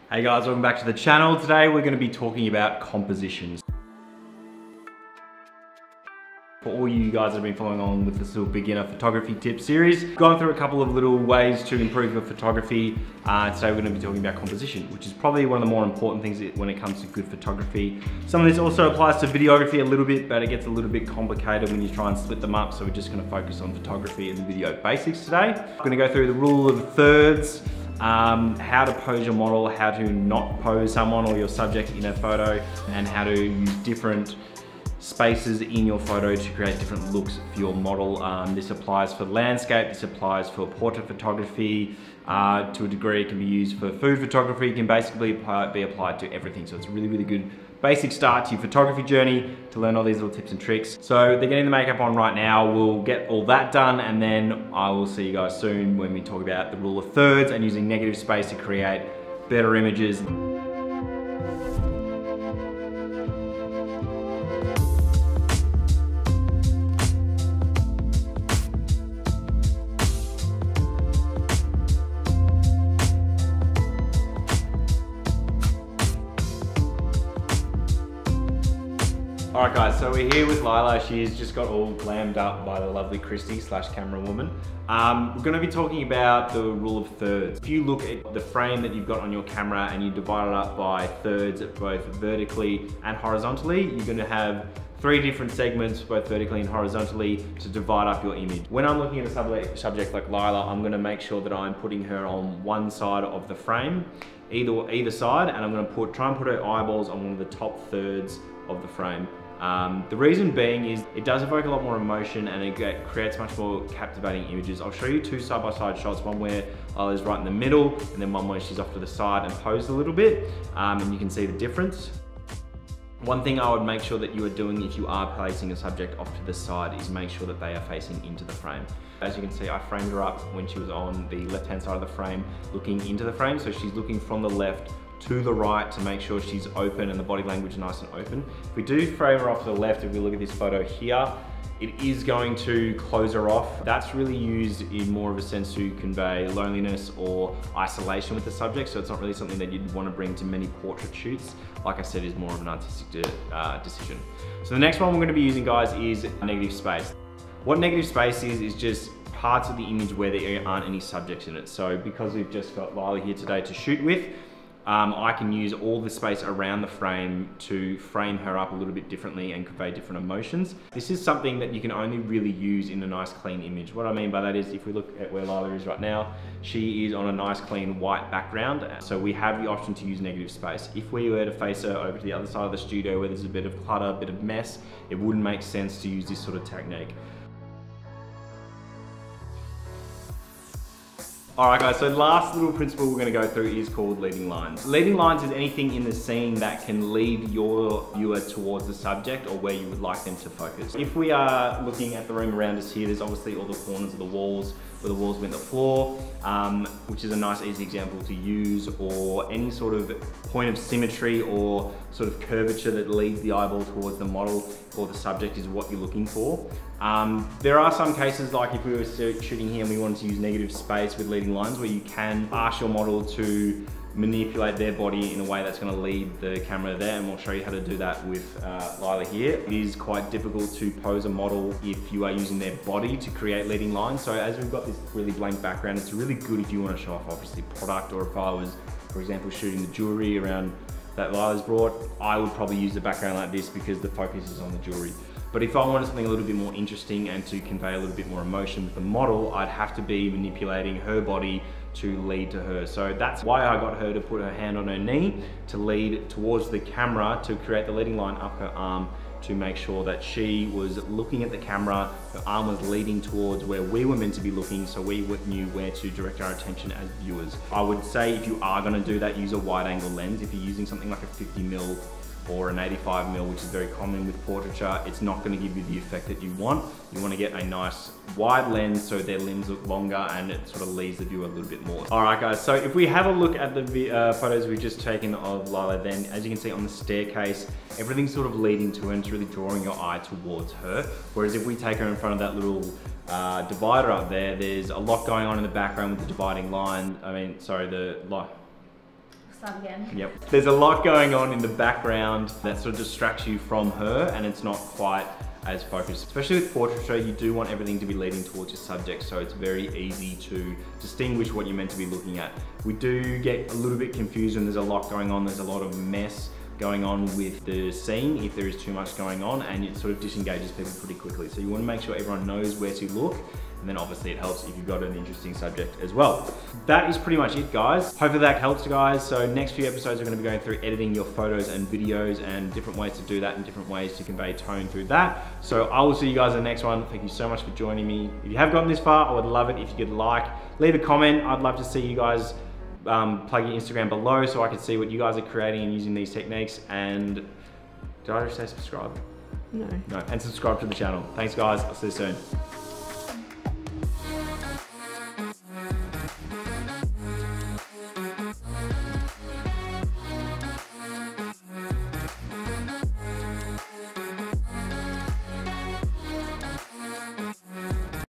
Hey guys, welcome back to the channel. Today we're going to be talking about compositions. For all you guys that have been following on with this little beginner photography tip series, going through a couple of little ways to improve your photography. Today we're going to be talking about composition, which is probably one of the more important things when it comes to good photography. Some of this also applies to videography a little bit, but it gets a little bit complicated when you try and split them up. So we're just going to focus on photography and video basics today. We're going to go through the rule of thirds, how to pose your model, how to not pose someone or your subject in a photo, and how to use different spaces in your photo to create different looks for your model. This applies for landscape, this applies for portrait photography. To a degree it can be used for food photography. It can basically be applied to everything. So it's a really, really good basic start to your photography journey to learn all these little tips and tricks. So they're getting the makeup on right now. We'll get all that done and then I will see you guys soon when we talk about the rule of thirds and using negative space to create better images. Alright guys, so we're here with Lila. She's just got all glammed up by the lovely Christy / camera woman. We're going to be talking about the rule of thirds. If you look at the frame that you've got on your camera and you divide it up by thirds, both vertically and horizontally, you're going to have 3 different segments, both vertically and horizontally, to divide up your image. When I'm looking at a subject like Lila, I'm going to make sure that I'm putting her on one side of the frame, either side, and I'm going to try and put her eyeballs on one of the top thirds of the frame. The reason being is it does evoke a lot more emotion and it creates much more captivating images. I'll show you 2 side-by-side shots, one where Lila's right in the middle and then one where she's off to the side and posed a little bit, and you can see the difference. One thing I would make sure that you are doing if you are placing a subject off to the side is make sure that they are facing into the frame. As you can see, I framed her up when she was on the left-hand side of the frame, looking into the frame, so she's looking from the left to the right to make sure she's open and the body language is nice and open. If we do frame her off to the left, if we look at this photo here, it is going to close her off. That's really used in more of a sense to convey loneliness or isolation with the subject, so it's not really something that you'd want to bring to many portrait shoots. Like I said, is more of an artistic decision. So the next one we're going to be using, guys, is negative space. What negative space is just parts of the image where there aren't any subjects in it. So because we've just got Lila here today to shoot with, I can use all the space around the frame to frame her up a little bit differently and convey different emotions. This is something that you can only really use in a nice clean image. What I mean by that is if we look at where Lila is right now, she is on a nice clean white background. So we have the option to use negative space. If we were to face her over to the other side of the studio where there's a bit of clutter, a bit of mess, it wouldn't make sense to use this sort of technique. Alright guys, so the last little principle we're going to go through is called leading lines. Leading lines is anything in the scene that can lead your viewer towards the subject or where you would like them to focus. If we are looking at the room around us here, there's obviously all the corners of the walls, where the walls meet the floor, which is a nice easy example to use, or any sort of point of symmetry or sort of curvature that leads the eyeball towards the model or the subject is what you're looking for. There are some cases, like if we were shooting here and we wanted to use negative space with leading lines, where you can ask your model to manipulate their body in a way that's going to lead the camera there, and we'll show you how to do that with Lila here. It is quite difficult to pose a model if you are using their body to create leading lines. So as we've got this really blank background, it's really good if you want to show off obviously product, or if I was, for example, shooting the jewelry around that Lila's brought, I would probably use the background like this because the focus is on the jewelry. But if I wanted something a little bit more interesting and to convey a little bit more emotion with the model, I'd have to be manipulating her body to lead to her. So that's why I got her to put her hand on her knee to lead towards the camera to create the leading line up her arm, to make sure that she was looking at the camera, her arm was leading towards where we were meant to be looking, so we knew where to direct our attention as viewers. I would say if you are going to do that, use a wide angle lens. If you're using something like a 50mm or an 85mm, which is very common with portraiture, it's not going to give you the effect that you want. You want to get a nice wide lens so their limbs look longer and it sort of leads the viewer a little bit more. Alright guys, so if we have a look at the photos we've just taken of Lila, then as you can see on the staircase, everything's sort of leading to her and it's really drawing your eye towards her. Whereas if we take her in front of that little divider up there, there's a lot going on in the background with the dividing line. Start again. Yep. There's a lot going on in the background that sort of distracts you from her, and it's not quite as focused. Especially with portraiture, you do want everything to be leading towards your subject, so it's very easy to distinguish what you're meant to be looking at. We do get a little bit confused when there's a lot going on, there's a lot of mess going on with the scene if there is too much going on, and it sort of disengages people pretty quickly. So you want to make sure everyone knows where to look, and then obviously it helps if you've got an interesting subject as well. That is pretty much it, guys. Hopefully that helps, guys. So next few episodes are going to be going through editing your photos and videos and different ways to do that and different ways to convey tone through that. So I will see you guys in the next one. Thank you so much for joining me. If you have gotten this far, I would love it if you could leave a comment. I'd love to see you guys plug your Instagram below so I can see what you guys are creating and using these techniques. And did I just say subscribe? No. No, and subscribe to the channel. Thanks, guys. I'll see you soon.